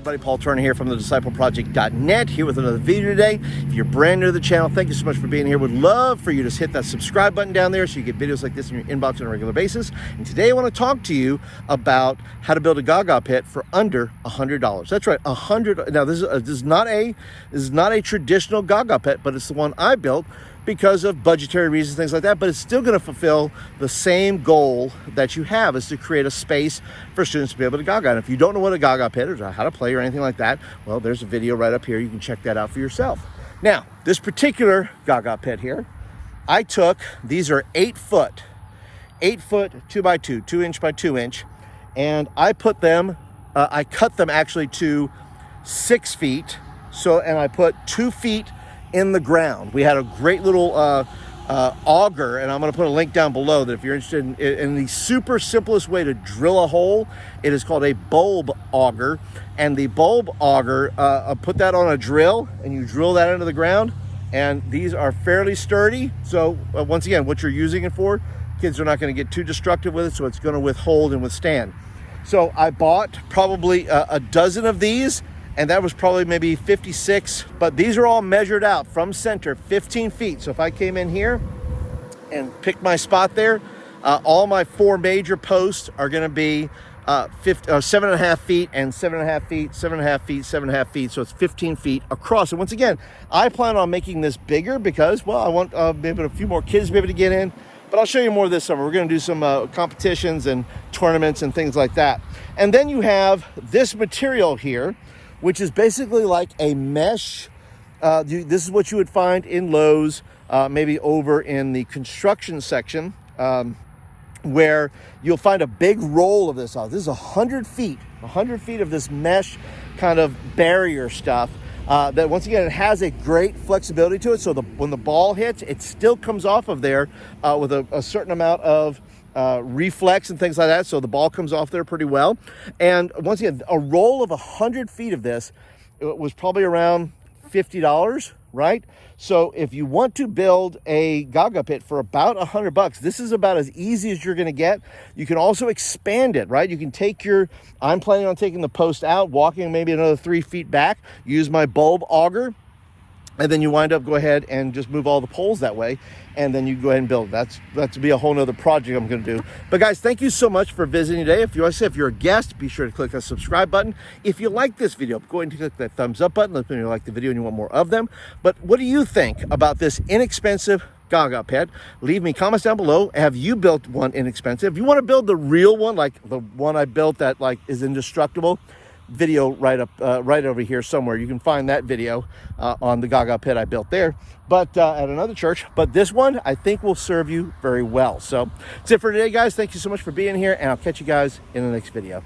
everybody, Paul Turner here from the discipleproject.net, here with another video today. If you're brand new to the channel, thank you so much for being here. Would love for you to hit that subscribe button down there so you get videos like this in your inbox on a regular basis. And today I want to talk to you about how to build a Gaga pit for under $100. That's right, $100. Now this is not a traditional Gaga pit, but it's the one I built because of budgetary reasons, things like that, but it's still gonna fulfill the same goal that you have, is to create a space for students to be able to Gaga. And if you don't know what a Gaga pit is or how to play or anything like that, well, there's a video right up here. You can check that out for yourself. Now, this particular Gaga pit here, I took, these are 8 foot, 2x2, 2 inch by 2 inch, and I put them, I cut them actually to 6 feet. So, and I put 2 feet in the ground. We had a great little auger, and I'm going to put a link down below that if you're interested in the super simplest way to drill a hole, it is called a bulb auger. And the bulb auger, put that on a drill and you drill that into the ground, and these are fairly sturdy. So once again, what you're using it for, kids are not going to get too destructive with it, so it's going to withhold and withstand. So I bought probably a dozen of these, and that was probably maybe 56, but these are all measured out from center, 15 feet. So if I came in here and picked my spot there, all my 4 major posts are gonna be 7.5 feet and 7.5 feet, 7.5 feet, 7.5 feet. So it's 15 feet across. And once again, I plan on making this bigger because, well, I want maybe a few more kids to be able to get in. But I'll show you more this summer. We're gonna do some competitions and tournaments and things like that. And then you have this material here, which is basically like a mesh. This is what you would find in Lowe's, maybe over in the construction section, where you'll find a big roll of this. This is 100 feet of this mesh kind of barrier stuff. That once again, it has a great flexibility to it. So when the ball hits, it still comes off of there with a certain amount of reflex and things like that, so the ball comes off there pretty well. And once again, a roll of 100 feet of this, it was probably around $50, right? So if you want to build a Gaga pit for about $100, this is about as easy as you're going to get. You can also expand it, right? You can take I'm planning on taking the post out, walking maybe another 3 feet back, use my bulb auger, and then you go ahead and just move all the poles that way, and then you go ahead and build. That's to be a whole nother project I'm gonna do. But guys, thank you so much for visiting today. If you're a guest, be sure to click that subscribe button. If you like this video, go ahead and click that thumbs up button. Let me know you like the video and you want more of them. But what do you think about this inexpensive Gaga pit? Leave me comments down below. Have you built one inexpensive? If you wanna build the real one, like the one I built that is indestructible, video right over here somewhere. You can find that video on the Gaga pit I built there, but at another church. But this one I think will serve you very well. So that's it for today, guys. Thank you so much for being here, and I'll catch you guys in the next video.